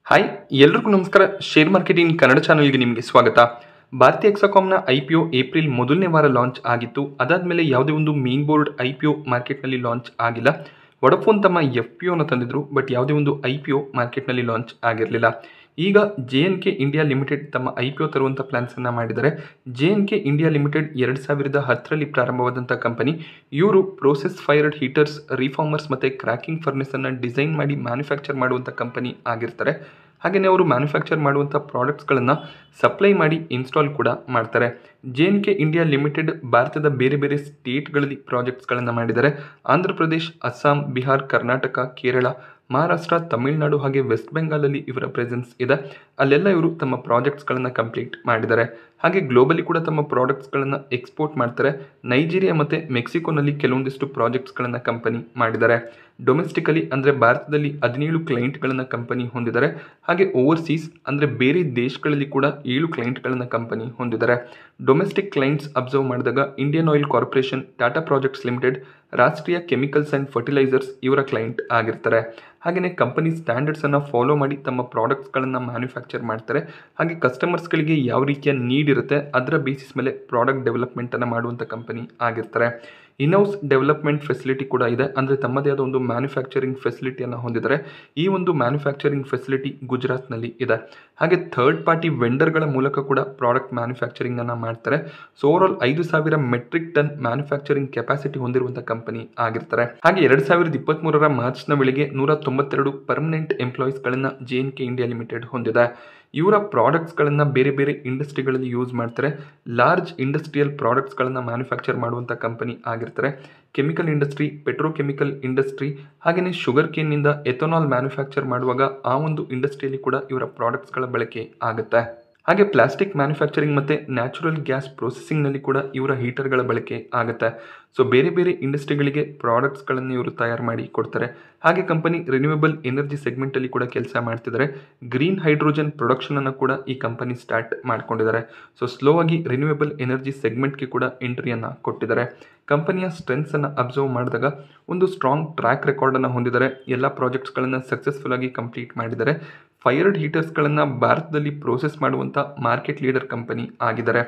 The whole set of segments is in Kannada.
ಹಾಯ್ ಎಲ್ರಿಗೂ ನಮಸ್ಕಾರ. ಶೇರ್ ಮಾರ್ಕೆಟಿಂಗ್ ಕನ್ನಡ ಚಾನಲ್ಗೆ ನಿಮಗೆ ಸ್ವಾಗತ. ಭಾರತೀಯ ಎಕ್ಸಾಕಾಮ್ನ IPO ಏಪ್ರಿಲ್ ಮೊದಲನೇ ವಾರ ಲಾಂಚ್ ಆಗಿತ್ತು. ಅದಾದಮೇಲೆ ಯಾವುದೇ ಒಂದು ಮೇನ್ ಬೋರ್ಡ್ IPO ಮಾರ್ಕೆಟ್ನಲ್ಲಿ ಲಾಂಚ್ ಆಗಿಲ್ಲ. ವೊಡಾಫೋನ್ ತಮ್ಮ FPOನ ತಂದಿದ್ರು, ಬಟ್ ಯಾವುದೇ ಒಂದು IPO ಮಾರ್ಕೆಟ್ನಲ್ಲಿ ಲಾಂಚ್ ಆಗಿರಲಿಲ್ಲ. ಈಗ JNK ಇಂಡಿಯಾ ಲಿಮಿಟೆಡ್ ತಮ್ಮ IPO ತರುವಂಥ ಪ್ಲಾನ್ಸನ್ನು ಮಾಡಿದ್ದಾರೆ. JNK ಇಂಡಿಯಾ ಲಿಮಿಟೆಡ್ 2010ರಲ್ಲಿ ಪ್ರಾರಂಭವಾದಂಥ ಕಂಪನಿ. ಇವರು ಪ್ರೋಸೆಸ್ ಫೈರ್ಡ್ ಹೀಟರ್ಸ್, ರಿಫಾರ್ಮರ್ಸ್ ಮತ್ತು ಕ್ರ್ಯಾಕಿಂಗ್ ಫರ್ನೆಸನ್ನು ಡಿಸೈನ್ ಮಾಡಿ ಮ್ಯಾನುಫ್ಯಾಕ್ಚರ್ ಮಾಡುವಂಥ ಕಂಪನಿ ಆಗಿರ್ತಾರೆ. ಹಾಗೆಯೇ ಅವರು ಮ್ಯಾನುಫ್ಯಾಕ್ಚರ್ ಮಾಡುವಂಥ ಪ್ರಾಡಕ್ಟ್ಸ್ಗಳನ್ನು ಸಪ್ಲೈ ಮಾಡಿ ಇನ್ಸ್ಟಾಲ್ ಕೂಡ ಮಾಡ್ತಾರೆ. JNK ಇಂಡಿಯಾ ಲಿಮಿಟೆಡ್ ಭಾರತದ ಬೇರೆ ಬೇರೆ ಸ್ಟೇಟ್ಗಳಲ್ಲಿ ಪ್ರಾಜೆಕ್ಟ್ಸ್ಗಳನ್ನು ಮಾಡಿದ್ದಾರೆ. ಆಂಧ್ರ ಪ್ರದೇಶ್, ಅಸ್ಸಾಂ, ಬಿಹಾರ್, ಕರ್ನಾಟಕ, ಕೇರಳ, ಮಹಾರಾಷ್ಟ್ರ, ತಮಿಳುನಾಡು ಹಾಗೆ ವೆಸ್ಟ್ ಬೆಂಗಾಲಲ್ಲಿ ಇವರ ಪ್ರೆಸೆನ್ಸ್ ಇದೆ. ಅಲ್ಲೆಲ್ಲ ಇವರು ತಮ್ಮ ಪ್ರಾಜೆಕ್ಟ್ಸ್ಗಳನ್ನು ಕಂಪ್ಲೀಟ್ ಮಾಡಿದ್ದಾರೆ. ಹಾಗೆ ಗ್ಲೋಬಲಿ ಕೂಡ ತಮ್ಮ ಪ್ರಾಡಕ್ಟ್ಸ್ಗಳನ್ನು ಎಕ್ಸ್ಪೋರ್ಟ್ ಮಾಡ್ತಾರೆ. ನೈಜೀರಿಯಾ ಮತ್ತು ಮೆಕ್ಸಿಕೋನಲ್ಲಿ ಕೆಲವೊಂದಿಷ್ಟು ಪ್ರಾಜೆಕ್ಟ್ಸ್ಗಳನ್ನು ಕಂಪನಿ ಮಾಡಿದ್ದಾರೆ. ಡೊಮೆಸ್ಟಿಕಲಿ ಅಂದರೆ ಭಾರತದಲ್ಲಿ 17 ಕ್ಲೈಂಟ್ಗಳನ್ನು ಕಂಪನಿ ಹೊಂದಿದ್ದಾರೆ. ಹಾಗೆ ಓವರ್ಸೀಸ್ ಅಂದರೆ ಬೇರೆ ದೇಶಗಳಲ್ಲಿ ಕೂಡ 7 ಕ್ಲೈಂಟ್ಗಳನ್ನು ಕಂಪನಿ ಹೊಂದಿದ್ದಾರೆ. ಡೊಮೆಸ್ಟಿಕ್ ಕ್ಲೈಂಟ್ಸ್ ಅಬ್ಸರ್ವ್ ಮಾಡಿದಾಗ Indian oil corporation, Tata projects limited, ರಾಷ್ಟ್ರೀಯ ಕೆಮಿಕಲ್ಸ್ ಆ್ಯಂಡ್ ಫರ್ಟಿಲೈಸರ್ಸ್ ಇವರ ಕ್ಲೈಂಟ್ ಆಗಿರ್ತಾರೆ. ಹಾಗೆಯೇ ಕಂಪನಿ ಸ್ಟ್ಯಾಂಡರ್ಡ್ಸನ್ನು ಫಾಲೋ ಮಾಡಿ ತಮ್ಮ ಪ್ರಾಡಕ್ಟ್ಸ್ಗಳನ್ನು ಮ್ಯಾನುಫ್ಯಾಕ್ಚರ್ ಮಾಡ್ತಾರೆ. ಹಾಗೆ ಕಸ್ಟಮರ್ಸ್ಗಳಿಗೆ ಯಾವ ರೀತಿಯ ನೀಡ್ ಇರುತ್ತೆ ಅದರ ಬೇಸಿಸ್ ಮೇಲೆ ಪ್ರಾಡಕ್ಟ್ ಡೆವಲಪ್ಮೆಂಟನ್ನು ಮಾಡುವಂಥ ಕಂಪನಿ ಆಗಿರ್ತಾರೆ. ಇನ್ಹೌಸ್ ಡೆವಲಪ್ಮೆಂಟ್ ಫೆಸಿಲಿಟಿ ಕೂಡ ಇದೆ, ಅಂದರೆ ತಮ್ಮದೇ ಆದ ಒಂದು ಮ್ಯಾನುಫ್ಯಾಕ್ಚರಿಂಗ್ ಫೆಸಿಲಿಟಿಯನ್ನು ಹೊಂದಿದ್ದಾರೆ. ಈ ಒಂದು ಮ್ಯಾನುಫ್ಯಾಕ್ಚರಿಂಗ್ ಫೆಸಿಲಿಟಿ ಗುಜರಾತ್ನಲ್ಲಿ ಇದೆ. ಹಾಗೆ ಥರ್ಡ್ ಪಾರ್ಟಿ ವೆಂಡರ್ಗಳ ಮೂಲಕ ಕೂಡ ಪ್ರಾಡಕ್ಟ್ ಮ್ಯಾನುಫ್ಯಾಕ್ಚರಿಂಗನ್ನು ಮಾಡ್ತಾರೆ. So overall 5,000 metric ton manufacturing capacity ಹೊಂದಿರುವಂಥ ಕಂಪನಿ ಆಗಿರ್ತಾರೆ. ಹಾಗೆ 2023ರ ಮಾರ್ಚ್ನ ವೇಳೆಗೆ 192 ಪರ್ಮನೆಂಟ್ ಎಂಪ್ಲಾಯೀಸ್ಗಳನ್ನು JNK ಇಂಡಿಯಾ ಲಿಮಿಟೆಡ್ ಹೊಂದಿದೆ. ಇವರ ಪ್ರಾಡಕ್ಟ್ಸ್ಗಳನ್ನು ಬೇರೆ ಬೇರೆ ಇಂಡಸ್ಟ್ರಿಗಳಲ್ಲಿ ಯೂಸ್ ಮಾಡ್ತಾರೆ. ಲಾರ್ಜ್ ಇಂಡಸ್ಟ್ರಿಯಲ್ ಪ್ರಾಡಕ್ಟ್ಸ್ಗಳನ್ನು ಮ್ಯಾನುಫ್ಯಾಕ್ಚರ್ ಮಾಡುವಂಥ ಕಂಪನಿ ಆಗಿರ್ತಾರೆ. ಕೆಮಿಕಲ್ ಇಂಡಸ್ಟ್ರಿ, ಪೆಟ್ರೋಕೆಮಿಕಲ್ ಇಂಡಸ್ಟ್ರಿ ಹಾಗೆಯೇ ಶುಗರ್ ಕೇನ್ನಿಂದ ಎಥನಾಲ್ ಮ್ಯಾನುಫ್ಯಾಕ್ಚರ್ ಮಾಡುವಾಗ ಆ ಒಂದು ಇಂಡಸ್ಟ್ರಿಯಲ್ಲಿ ಕೂಡ ಇವರ ಪ್ರಾಡಕ್ಟ್ಸ್ಗಳ ಬಳಕೆ ಆಗುತ್ತೆ. ಹಾಗೆ ಪ್ಲಾಸ್ಟಿಕ್ ಮ್ಯಾನುಫ್ಯಾಕ್ಚರಿಂಗ್ ಮತ್ತು ನ್ಯಾಚುರಲ್ ಗ್ಯಾಸ್ ಪ್ರೊಸೆಸಿಂಗ್ನಲ್ಲಿ ಕೂಡ ಇವರ ಹೀಟರ್ಗಳ ಬಳಕೆ ಆಗುತ್ತೆ. ಸೊ ಬೇರೆ ಬೇರೆ ಇಂಡಸ್ಟ್ರಿಗಳಿಗೆ ಪ್ರಾಡಕ್ಟ್ಸ್ಗಳನ್ನು ಇವರು ತಯಾರು ಮಾಡಿ ಕೊಡ್ತಾರೆ. ಹಾಗೆ ಕಂಪನಿ ರಿನ್ಯೂವೇಬಲ್ ಎನರ್ಜಿ ಸೆಗ್ಮೆಂಟಲ್ಲಿ ಕೂಡ ಕೆಲಸ ಮಾಡ್ತಿದ್ದಾರೆ. ಗ್ರೀನ್ ಹೈಡ್ರೋಜನ್ ಪ್ರೊಡಕ್ಷನನ್ನು ಕೂಡ ಈ ಕಂಪನಿ ಸ್ಟಾರ್ಟ್ ಮಾಡ್ಕೊಂಡಿದ್ದಾರೆ. ಸೊ ಸ್ಲೋ ಆಗಿ ರಿನ್ಯೂವೇಬಲ್ ಎನರ್ಜಿ ಸೆಗ್ಮೆಂಟ್ಗೆ ಕೂಡ ಎಂಟ್ರಿಯನ್ನು ಕೊಟ್ಟಿದ್ದಾರೆ. ಕಂಪನಿಯ ಸ್ಟ್ರೆಂತ್ಸನ್ನು ಅಬ್ಸರ್ವ್ ಮಾಡಿದಾಗ ಒಂದು ಸ್ಟ್ರಾಂಗ್ ಟ್ರ್ಯಾಕ್ ರೆಕಾರ್ಡನ್ನು ಹೊಂದಿದ್ದಾರೆ. ಎಲ್ಲ ಪ್ರಾಜೆಕ್ಟ್ಸ್ಗಳನ್ನು ಸಕ್ಸಸ್ಫುಲ್ ಆಗಿ ಕಂಪ್ಲೀಟ್ ಮಾಡಿದ್ದಾರೆ. ಫೈರ್ಡ್ ಹೀಟರ್ಸ್ಗಳನ್ನು ಭಾರತದಲ್ಲಿ ಪ್ರೋಸೆಸ್ ಮಾಡುವಂಥ ಮಾರ್ಕೆಟ್ ಲೀಡರ್ ಕಂಪನಿ ಆಗಿದ್ದಾರೆ.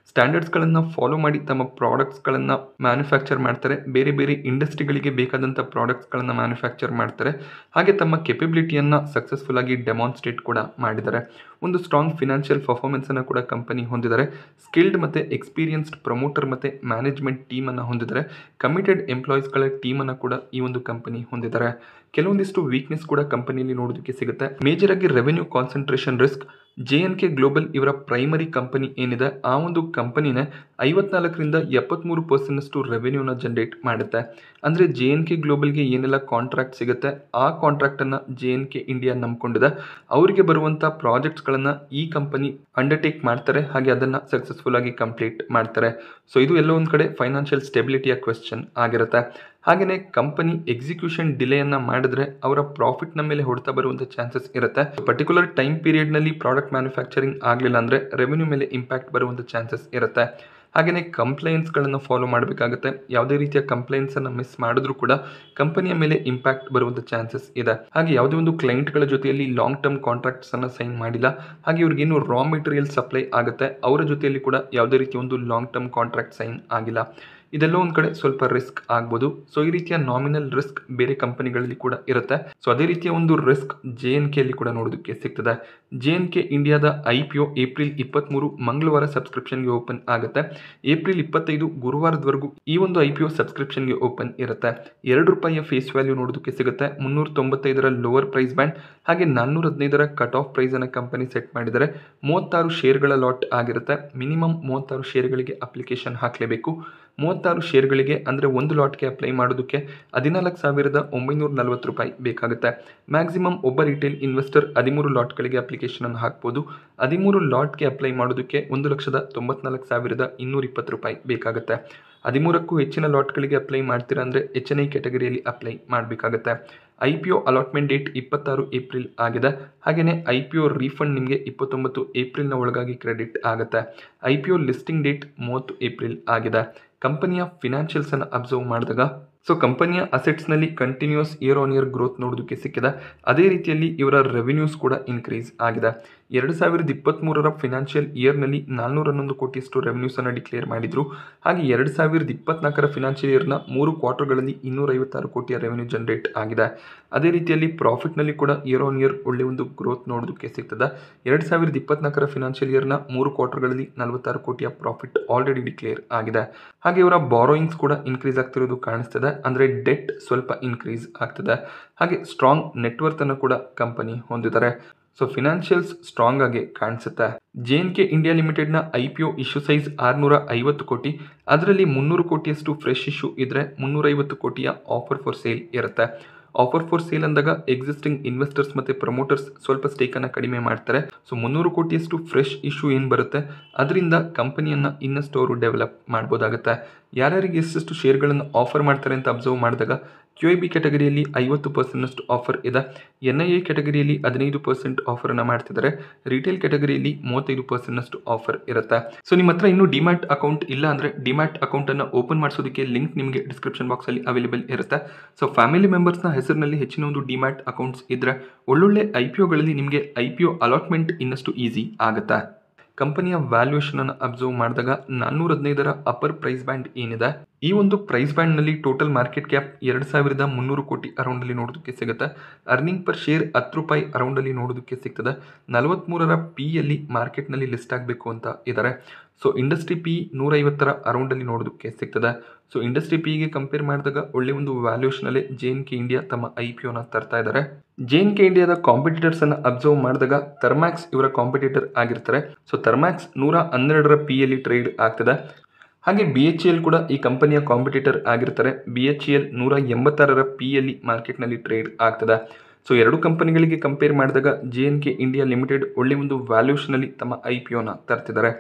ಸ್ಟ್ಯಾಂಡರ್ಡ್ಸ್ಗಳನ್ನು ಫಾಲೋ ಮಾಡಿ ತಮ್ಮ ಪ್ರಾಡಕ್ಟ್ಸ್ಗಳನ್ನು ಮ್ಯಾನುಫ್ಯಾಕ್ಚರ್ ಮಾಡ್ತಾರೆ. ಬೇರೆ ಬೇರೆ ಇಂಡಸ್ಟ್ರಿಗಳಿಗೆ ಬೇಕಾದಂಥ ಪ್ರಾಡಕ್ಟ್ಸ್ಗಳನ್ನು ಮ್ಯಾನುಫ್ಯಾಕ್ಚರ್ ಮಾಡ್ತಾರೆ. ಹಾಗೆ ತಮ್ಮ ಕೆಪಬಿಲಿಟಿಯನ್ನು ಸಕ್ಸಸ್ಫುಲ್ ಆಗಿ ಡೆಮಾನ್ಸ್ಟ್ರೇಟ್ ಕೂಡ ಮಾಡಿದ್ದಾರೆ. ಒಂದು ಸ್ಟ್ರಾಂಗ್ ಫಿನಾನ್ಷಿಯಲ್ ಪರ್ಫಾರ್ಮೆನ್ಸನ್ನು ಕೂಡ ಕಂಪನಿ ಹೊಂದಿದ್ದಾರೆ. ಸ್ಕಿಲ್ಡ್ ಮತ್ತು ಎಕ್ಸ್ಪೀರಿಯನ್ಸ್ಡ್ ಪ್ರಮೋಟರ್ ಮತ್ತು ಮ್ಯಾನೇಜ್ಮೆಂಟ್ ಟೀಮನ್ನು ಹೊಂದಿದ್ದಾರೆ. ಕಮಿಟೆಡ್ ಎಂಪ್ಲಾಯೀಸ್ಗಳ ಟೀಮನ್ನು ಕೂಡ ಈ ಒಂದು ಕಂಪನಿ ಹೊಂದಿದ್ದಾರೆ. ಕೆಲವೊಂದಿಷ್ಟು ವೀಕ್ನೆಸ್ ಕೂಡ ಕಂಪನಿಯಲ್ಲಿ ನೋಡೋದಕ್ಕೆ ಸಿಗುತ್ತೆ. ಮೇಜರ್ ಆಗಿ revenue concentration risk. JNK global ಇವರ ಪ್ರೈಮರಿ ಕಂಪನಿ ಏನಿದೆ ಆ ಒಂದು ಕಂಪನಿನೇ 54ರಿಂದ 73% ರೆವೆನ್ಯೂನ ಜನರೇಟ್ ಮಾಡುತ್ತೆ. ಅಂದರೆ JNK ಗ್ಲೋಬಲ್ಗೆ ಏನೆಲ್ಲ ಕಾಂಟ್ರಾಕ್ಟ್ ಸಿಗುತ್ತೆ ಆ ಕಾಂಟ್ರಾಕ್ಟನ್ನು JNK ಇಂಡಿಯಾ ನಂಬ್ಕೊಂಡಿದೆ. ಅವರಿಗೆ ಬರುವಂಥ ಪ್ರಾಜೆಕ್ಟ್ಸ್ಗಳನ್ನು ಈ ಕಂಪನಿ ಅಂಡರ್ಟೇಕ್ ಮಾಡ್ತಾರೆ. ಹಾಗೆ ಅದನ್ನು ಸಕ್ಸಸ್ಫುಲ್ ಆಗಿ ಕಂಪ್ಲೀಟ್ ಮಾಡ್ತಾರೆ. ಸೊ ಇದು ಎಲ್ಲೋ ಒಂದು ಕಡೆ ಫೈನಾನ್ಷಿಯಲ್ ಸ್ಟೆಬಿಲಿಟಿಯ ಕ್ವೆಶ್ಚನ್ ಆಗಿರುತ್ತೆ. ಹಾಗೆಯೇ ಕಂಪನಿ ಎಕ್ಸಿಕ್ಯೂಷನ್ ಡಿಲೇಯನ್ನು ಮಾಡಿದ್ರೆ ಅವರ ಪ್ರಾಫಿಟ್ನ ಮೇಲೆ ಹೊಡೆತ ಬರುವಂಥ ಚಾನ್ಸಸ್ ಇರುತ್ತೆ. ಪರ್ಟಿಕ್ಯುಲರ್ ಟೈಮ್ ಪೀರಿಯಡ್ನಲ್ಲಿ ಪ್ರಾಡಕ್ಟ್ ಮ್ಯಾನುಫ್ಯಾಕ್ಚರಿಂಗ್ ಆಗಲಿಲ್ಲ ಅಂದರೆ ರೆವೆನ್ಯೂ ಮೇಲೆ ಇಂಪ್ಯಾಕ್ಟ್ ಬರುವಂಥ ಚಾನ್ಸಸ್ ಇರುತ್ತೆ. ಹಾಗೆಯೇ ಕಂಪ್ಲೈನ್ಸ್ಗಳನ್ನು ಫಾಲೋ ಮಾಡಬೇಕಾಗುತ್ತೆ. ಯಾವುದೇ ರೀತಿಯ ಕಂಪ್ಲೈನ್ಸನ್ನು ಮಿಸ್ ಮಾಡಿದ್ರೂ ಕೂಡ ಕಂಪನಿಯ ಮೇಲೆ ಇಂಪ್ಯಾಕ್ಟ್ ಬರುವಂಥ ಚಾನ್ಸಸ್ ಇದೆ. ಹಾಗೆ ಯಾವುದೇ ಒಂದು ಕ್ಲೈಂಟ್ಗಳ ಜೊತೆಯಲ್ಲಿ ಲಾಂಗ್ ಟರ್ಮ್ ಕಾಂಟ್ರಾಕ್ಟ್ಸನ್ನು ಸೈನ್ ಮಾಡಿಲ್ಲ. ಹಾಗೆ ಇವ್ರಿಗೇನು ರಾ ಮೆಟೀರಿಯಲ್ ಸಪ್ಲೈ ಆಗುತ್ತೆ ಅವರ ಜೊತೆಯಲ್ಲಿ ಕೂಡ ಯಾವುದೇ ರೀತಿಯ ಒಂದು ಲಾಂಗ್ ಟರ್ಮ್ ಕಾಂಟ್ರಾಕ್ಟ್ ಸೈನ್ ಆಗಿಲ್ಲ. ಇದೆಲ್ಲ ಒಂದು ಕಡೆ ಸ್ವಲ್ಪ ರಿಸ್ಕ್ ಆಗ್ಬೋದು. ಸೊ ಈ ರೀತಿಯ ನಾಮಿನಲ್ ರಿಸ್ಕ್ ಬೇರೆ ಕಂಪನಿಗಳಲ್ಲಿ ಕೂಡ ಇರುತ್ತೆ. ಸೊ ಅದೇ ರೀತಿಯ ಒಂದು ರಿಸ್ಕ್ JNK ಅಲ್ಲಿ ಕೂಡ ನೋಡೋದಕ್ಕೆ ಸಿಗ್ತದೆ. JNK ಇಂಡಿಯಾದ IPO ಏಪ್ರಿಲ್ 23 ಮಂಗಳವಾರ ಸಬ್ಸ್ಕ್ರಿಪ್ಷನ್ಗೆ ಓಪನ್ ಆಗುತ್ತೆ. ಏಪ್ರಿಲ್ 25 ಗುರುವಾರದವರೆಗೂ ಈ ಒಂದು IPO ಸಬ್ಸ್ಕ್ರಿಪ್ಷನ್ಗೆ ಓಪನ್ ಇರುತ್ತೆ. ₹2 ಫೇಸ್ ವ್ಯಾಲ್ಯೂ ನೋಡೋದಕ್ಕೆ ಸಿಗುತ್ತೆ. 395ರ ಲೋವರ್ ಪ್ರೈಸ್ ಬ್ಯಾಂಡ್ ಹಾಗೆ 415ರ ಕಟ್ ಆಫ್ ಪ್ರೈಸ್ ಅನ್ನು ಕಂಪನಿ ಸೆಟ್ ಮಾಡಿದರೆ 36 ಶೇರ್ಗಳ ಲಾಟ್ ಆಗಿರುತ್ತೆ. ಮಿನಿಮಮ್ 36 ಶೇರ್ಗಳಿಗೆ ಅಪ್ಲಿಕೇಶನ್ ಹಾಕಲೇಬೇಕು. 36 ಶೇರ್ಗಳಿಗೆ ಅಂದರೆ ಒಂದು ಲಾಟ್ಗೆ ಅಪ್ಲೈ ಮಾಡೋದಕ್ಕೆ ₹14,940 ಬೇಕಾಗುತ್ತೆ. ಮ್ಯಾಕ್ಸಿಮಮ್ ಒಬ್ಬ ರಿಟೇಲ್ ಇನ್ವೆಸ್ಟರ್ 13 ಲಾಟ್ಗಳಿಗೆ ಅಪ್ಲಿಕೇಶನ್ ಹಾಕ್ಬೋದು. 13 ಲಾಟ್ಗೆ ಅಪ್ಲೈ ಮಾಡೋದಕ್ಕೆ ₹1,94,220 ಬೇಕಾಗುತ್ತೆ. 13ಕ್ಕೂ ಹೆಚ್ಚಿನ ಲಾಟ್ಗಳಿಗೆ ಅಪ್ಲೈ ಮಾಡ್ತೀರಾ ಅಂದರೆ HNI ಕ್ಯಾಟಗರಿಯಲ್ಲಿ ಅಪ್ಲೈ ಮಾಡಬೇಕಾಗುತ್ತೆ. IPO ಅಲಾಟ್ಮೆಂಟ್ ಡೇಟ್ 26 ಏಪ್ರಿಲ್ ಆಗಿದೆ. ಹಾಗೆಯೇ IPO ರೀಫಂಡ್ ನಿಮಗೆ 29 ಏಪ್ರಿಲ್ನ ಒಳಗಾಗಿ ಕ್ರೆಡಿಟ್ ಆಗುತ್ತೆ. IPO ಲಿಸ್ಟಿಂಗ್ ಡೇಟ್ 30 ಏಪ್ರಿಲ್ ಆಗಿದೆ. ಕಂಪನಿಯ ಫಿನಾನ್ಷಿಯಲ್ಸನ್ನು ಅಬ್ಸರ್ವ್ ಮಾಡಿದಾಗ ಸೊ ಕಂಪನಿಯ ಅಸೆಟ್ಸ್ನಲ್ಲಿ continuous year on year growth ನೋಡೋದಕ್ಕೆ ಸಿಕ್ಕಿದೆ. ಅದೇ ರೀತಿಯಲ್ಲಿ ಇವರ ರೆವಿನ್ಯೂಸ್ ಕೂಡ ಇನ್ಕ್ರೀಸ್ ಆಗಿದೆ. 2023ರ ಫಿನಾನ್ಷಿಯಲ್ ಇಯರ್ನಲ್ಲಿ 411 ಕೋಟಿಯಷ್ಟು ರೆವೆನ್ಯೂಸನ್ನು ಡಿಕ್ಲೇರ್ ಮಾಡಿದರು. ಹಾಗೆ 2024ರ ಫಿನಾನ್ಷಿಯಲ್ ಇಯರ್ನ 3 ಕ್ವಾರ್ಟರ್ಗಳಲ್ಲಿ 256 ಕೋಟಿಯ ರೆವೆನ್ಯೂ ಜನರೇಟ್ ಆಗಿದೆ. ಅದೇ ರೀತಿಯಲ್ಲಿ ಪ್ರಾಫಿಟ್ನಲ್ಲಿ ಕೂಡ ಇಯರ್ ಆನ್ ಇಯರ್ ಒಳ್ಳೆ ಒಂದು ಗ್ರೋತ್ ನೋಡೋದಕ್ಕೆ ಸಿಗ್ತದೆ. 2024ರ ಫಿನಾನ್ಷಿಯಲ್ ಇಯರ್ನ 3 ಕ್ವಾರ್ಟರ್ಗಳಲ್ಲಿ 46 ಕೋಟಿಯ ಪ್ರಾಫಿಟ್ ಆಲ್ರೆಡಿ ಡಿಕ್ಲೇರ್ ಆಗಿದೆ. ಹಾಗೆ ಇವರ ಬಾರೋಯಿಂಗ್ಸ್ ಕೂಡ ಇನ್ಕ್ರೀಸ್ ಆಗ್ತಿರೋದು ಕಾಣಿಸ್ತದೆ. ಅಂದರೆ ಡೆಟ್ ಸ್ವಲ್ಪ ಇನ್ಕ್ರೀಸ್ ಆಗ್ತದೆ. ಹಾಗೆ ಸ್ಟ್ರಾಂಗ್ ನೆಟ್ವರ್ತ್ ಅನ್ನು ಕೂಡ ಕಂಪನಿ ಹೊಂದಿದ್ದಾರೆ. ಸೊ ಫಿನಾನ್ಷಿಯಲ್ಸ್ ಸ್ಟ್ರಾಂಗ್ ಆಗಿ ಕಾಣಿಸುತ್ತೆ. JNK ಇಂಡಿಯಾ ಲಿಮಿಟೆಡ್ನ IPO ಇಶ್ಯೂ ಸೈಜ್ 650 ಕೋಟಿ. ಅದರಲ್ಲಿ 300 ಕೋಟಿಯಷ್ಟು ಫ್ರೆಶ್ ಇಶ್ಯೂ ಇದ್ರೆ 350 ಕೋಟಿಯ ಆಫರ್ ಫಾರ್ ಸೇಲ್ ಇರುತ್ತೆ. ಆಫರ್ ಫಾರ್ ಸೇಲ್ ಅಂದಾಗ ಎಕ್ಸಿಸ್ಟಿಂಗ್ ಇನ್ವೆಸ್ಟರ್ಸ್ ಮತ್ತು ಪ್ರಮೋಟರ್ಸ್ ಸ್ವಲ್ಪ ಸ್ಟೇಕನ್ನು ಕಡಿಮೆ ಮಾಡ್ತಾರೆ. ಸೊ 300 ಕೋಟಿಯಷ್ಟು ಫ್ರೆಶ್ ಇಶ್ಯೂ ಏನು ಬರುತ್ತೆ ಅದರಿಂದ ಕಂಪನಿಯನ್ನು ಇನ್ನಷ್ಟು ಅವರು ಡೆವಲಪ್ ಮಾಡ್ಬೋದಾಗುತ್ತೆ. ಯಾರ್ಯಾರಿಗೆ ಎಷ್ಟೆಷ್ಟು ಶೇರ್ಗಳನ್ನು ಆಫರ್ ಮಾಡ್ತಾರೆ ಅಂತ ಅಬ್ಸರ್ವ್ ಮಾಡಿದಾಗ QIB ಕ್ಯಾಟಗರಿಯಲ್ಲಿ 50% ಆಫರ್ ಇದೆ. NIA ಕ್ಯಾಟಗರಿಯಲ್ಲಿ 15% ಆಫರನ್ನು ಮಾಡ್ತಿದ್ದಾರೆ. ರಿಟೇಲ್ ಕ್ಯಾಟಗರಿಯಲ್ಲಿ 35% ಆಫರ್ ಇರುತ್ತೆ. ಸೊ ನಿಮ್ಮ ಹತ್ರ ಇನ್ನೂ ಡಿಮ್ಯಾಟ್ ಅಕೌಂಟ್ ಇಲ್ಲ ಅಂದರೆ ಡಿಮ್ಯಾಟ್ ಅಕೌಂಟನ್ನು ಓಪನ್ ಮಾಡಿಸೋದಕ್ಕೆ ಲಿಂಕ್ ನಿಮಗೆ ಡಿಸ್ಕ್ರಿಪ್ಷನ್ ಬಾಕ್ಸಲ್ಲಿ ಅವೈಲೇಬಲ್ ಇರುತ್ತೆ. ಸೊ ಫ್ಯಾಮಿಲಿ ಮೆಂಬರ್ಸ್ನ ಹೆಸರಿನಲ್ಲಿ ಹೆಚ್ಚಿನ ಒಂದು ಡಿಮ್ಯಾಟ್ ಅಕೌಂಟ್ಸ್ ಇದ್ದರೆ ಒಳ್ಳೊಳ್ಳೆ IPOಗಳಲ್ಲಿ ನಿಮಗೆ IPO ಅಲಾಟ್ಮೆಂಟ್ ಇನ್ನಷ್ಟು ಈಸಿ ಆಗುತ್ತೆ. ಕಂಪನಿಯ ವ್ಯಾಲ್ಯೂಯೇಷನ್ ಅನ್ನು ಅಬ್ಸರ್ವ್ ಮಾಡಿದಾಗ 415ರ ಅಪ್ಪರ್ ಪ್ರೈಸ್ ಬ್ಯಾಂಡ್ ಏನಿದೆ ಈ ಒಂದು ಪ್ರೈಸ್ ಬ್ಯಾಂಡ್ನಲ್ಲಿ ಟೋಟಲ್ ಮಾರ್ಕೆಟ್ ಕ್ಯಾಪ್ 2300 ಕೋಟಿ ಅರೌಂಡಲ್ಲಿ ನೋಡೋದಕ್ಕೆ ಸಿಗುತ್ತೆ. ಅರ್ನಿಂಗ್ ಪರ್ ಶೇರ್ 10 ರೂಪಾಯಿ ಅರೌಂಡಲ್ಲಿ ನೋಡೋದಕ್ಕೆ ಸಿಗ್ತದೆ. 43ರ P/ಯಲ್ಲಿ ಮಾರ್ಕೆಟ್ನಲ್ಲಿ ಲಿಸ್ಟ್ ಆಗಬೇಕು ಅಂತ ಇದ್ದಾರೆ. ಸೊ ಇಂಡಸ್ಟ್ರಿ P 150ರ ಅರೌಂಡಲ್ಲಿ ನೋಡೋದಕ್ಕೆ ಸಿಗ್ತದೆ. ಸೊ ಇಂಡಸ್ಟ್ರಿ P/ಗೆ ಕಂಪೇರ್ ಮಾಡಿದಾಗ ಒಳ್ಳೆ ಒಂದು ವ್ಯಾಲ್ಯೂಯೇಷನಲ್ಲಿ JNK ಇಂಡಿಯಾ ತಮ್ಮ IPOನ ತರ್ತಾ ಇದ್ದಾರೆ. JNK ಇಂಡಿಯಾದ ಕಾಂಪಿಟೇಟರ್ಸ್ ಅನ್ನು ಅಬ್ಸರ್ವ್ ಮಾಡಿದಾಗ ಥರ್ಮ್ಯಾಕ್ಸ್ ಇವರ ಕಾಂಪಿಟೇಟರ್ ಆಗಿರ್ತಾರೆ. ಸೊ ಥರ್ಮ್ಯಾಕ್ಸ್ 112ರ P/ಯಲ್ಲಿ ಟ್ರೇಡ್ ಆಗ್ತದೆ. ಹಾಗೆ BHEL ಕೂಡ ಈ ಕಂಪನಿಯ ಕಾಂಪಿಟೇಟರ್ ಆಗಿರ್ತಾರೆ. BHEL 186ರ P/ಯಲ್ಲಿ ಮಾರ್ಕೆಟ್ನಲ್ಲಿ ಟ್ರೇಡ್ ಆಗ್ತದೆ. ಸೊ ಎರಡು ಕಂಪನಿಗಳಿಗೆ ಕಂಪೇರ್ ಮಾಡಿದಾಗ JNK ಇಂಡಿಯಾ ಲಿಮಿಟೆಡ್ ಒಳ್ಳೆ ಒಂದು ವ್ಯಾಲ್ಯೂಷನಲ್ಲಿ ತಮ್ಮ IPOನ ತರ್ತಿದ್ದಾರೆ.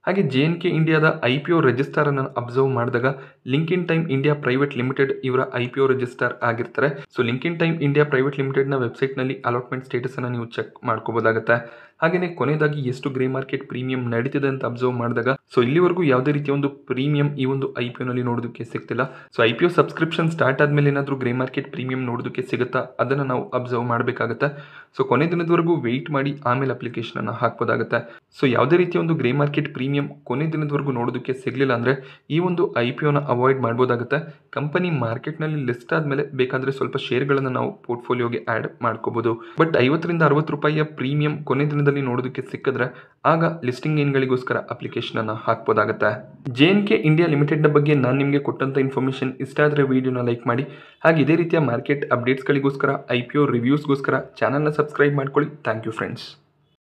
ಹಾಗೆ JNK ಇಂಡಿಯಾದ IPO ರಿಜಿಸ್ಟರ್ ಅನ್ನು ಅಬ್ಸರ್ವ್ ಮಾಡಿದಾಗ ಲಿಂಕಿನ್ ಟೈಮ್ ಇಂಡಿಯಾ ಪ್ರೈವೇಟ್ ಲಿಮಿಟೆಡ್ ಇವರ IPO ರಿಜಿಸ್ಟರ್ ಆಗಿರ್ತಾರೆ. ಸೊ ಲಿಂಕಿನ್ ಟೈಮ್ ಇಂಡಿಯಾ ಪ್ರೈವೇಟ್ ಲಿಮಿಟೆಡ್ನ ವೆಬ್ಸೈಟ್ನಲ್ಲಿ ಅಲಾಟ್ಮೆಂಟ್ ಸ್ಟೇಟಸನ್ನು ನೀವು ಚೆಕ್ ಮಾಡ್ಕೋಬೋದಾಗುತ್ತೆ. ಹಾಗೆಯೇ ಕೊನೆಯದಾಗಿ ಎಷ್ಟು ಗ್ರೇ ಮಾರ್ಕೆಟ್ ಪ್ರೀಮಿಯಂ ನಡೀತಿದೆ ಅಂತ ಅಬ್ಸರ್ವ್ ಮಾಡಿದಾಗ ಸೊ ಇಲ್ಲಿವರೆಗೂ ಯಾವುದೇ ರೀತಿಯ ಒಂದು ಪ್ರೀಮಿಯಂ ಈ ಒಂದು IPOನಲ್ಲಿ ನೋಡೋದಕ್ಕೆ ಸಿಗ್ತಿಲ್ಲ. ಸೊ IPO ಸಬ್ಸ್ಕ್ರಿಪ್ಷನ್ ಸ್ಟಾರ್ಟ್ ಆದಮೇಲೆ ಏನಾದರೂ ಗ್ರೇ ಮಾರ್ಕೆಟ್ ಪ್ರೀಮಿಯಂ ನೋಡೋದಕ್ಕೆ ಸಿಗುತ್ತಾ ಅದನ್ನು ನಾವು ಅಬ್ಸರ್ವ್ ಮಾಡಬೇಕಾಗುತ್ತೆ. ಸೊ ಕೊನೆ ದಿನದವರೆಗೂ ವೆಯ್ಟ್ ಮಾಡಿ ಆಮೇಲೆ ಅಪ್ಲಿಕೇಶನನ್ನು ಹಾಕ್ಬೋದಾಗುತ್ತೆ. ಸೊ ಯಾವುದೇ ರೀತಿಯ ಒಂದು ಗ್ರೇ ಮಾರ್ಕೆಟ್ ಪ್ರೀಮಿಯಂ ಕೊನೆ ದಿನದವರೆಗೂ ನೋಡೋದಕ್ಕೆ ಸಿಗಲಿಲ್ಲ ಅಂದರೆ ಈ ಒಂದು IPOನ ಅವಾಯ್ಡ್ ಮಾಡ್ಬೋದಾಗುತ್ತೆ. ಕಂಪನಿ ಮಾರ್ಕೆಟ್ನಲ್ಲಿ ಲಿಸ್ಟ್ ಆದಮೇಲೆ ಬೇಕಾದರೆ ಸ್ವಲ್ಪ ಶೇರ್ಗಳನ್ನು ನಾವು ಪೋರ್ಟ್ಫೋಲಿಯೋಗೆ ಆ್ಯಡ್ ಮಾಡ್ಕೋಬೋದು. ಬಟ್ 50ರಿಂದ 60 ರೂಪಾಯಿಯ ಪ್ರೀಮಿಯಂ ಕೊನೆ ದಿನದಲ್ಲಿ ನೋಡೋದಕ್ಕೆ ಸಿಕ್ಕಿದ್ರೆ ಆಗ ಲಿಸ್ಟಿಂಗ್ ಏನ್ಗಳಿಗೋಸ್ಕರ ಅಪ್ಲಿಕೇಶನ್ ಅನ್ನು ಹಾಕ್ಬೋದಾಗುತ್ತೆ. JNK ಇಂಡಿಯಾ ಲಿಮಿಟೆಡ್ನ ಬಗ್ಗೆ ನಾನು ನಿಮಗೆ ಕೊಟ್ಟಂಥ ಇನ್ಫಾರ್ಮೇಷನ್ ಇಷ್ಟ ಆದರೆ ವಿಡಿಯೋನ ಲೈಕ್ ಮಾಡಿ. ಹಾಗೆ ಇದೇ ರೀತಿಯ ಮಾರ್ಕೆಟ್ ಅಪ್ಡೇಟ್ಸ್ಗಳಿಗೋಸ್ಕರ IPO ರಿವ್ಯೂಸ್ಗೋಸ್ಕರ ಚಾನಲ್ನ ಸಬ್ಸ್ಕ್ರೈಬ್ ಮಾಡ್ಕೊಳ್ಳಿ. Thank you friends.